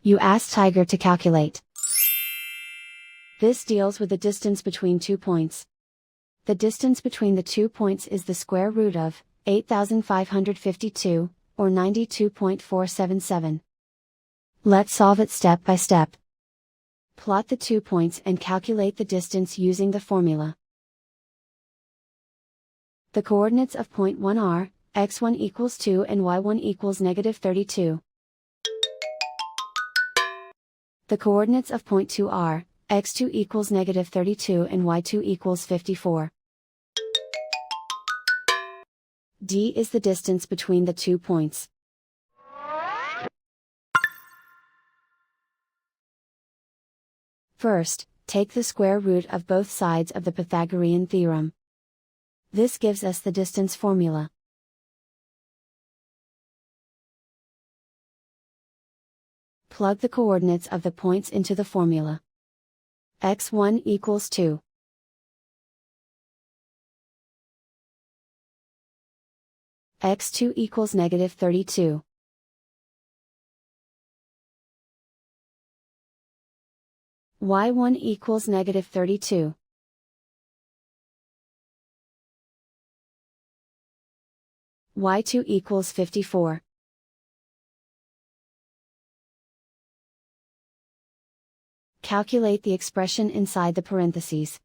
You ask Tiger to calculate. This deals with the distance between 2 points. The distance between the 2 points is the square root of 8,552, or 92.477. Let's solve it step by step. Plot the 2 points and calculate the distance using the formula. The coordinates of point 1 are, x1 equals 2 and y1 equals -32. The coordinates of point 2 are, x2 equals -32 and y2 equals 54. D is the distance between the 2 points. First, take the square root of both sides of the Pythagorean theorem. This gives us the distance formula. Plug the coordinates of the points into the formula. x1 equals 2. x2 equals -32. y1 equals -32. y2 equals 54. Calculate the expression inside the parentheses.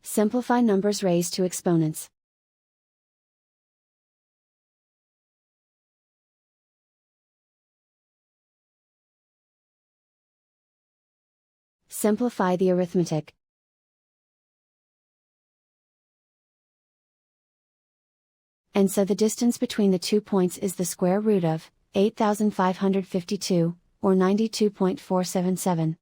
Simplify numbers raised to exponents. Simplify the arithmetic. And so the distance between the 2 points is the square root of 8,552, or 92.477.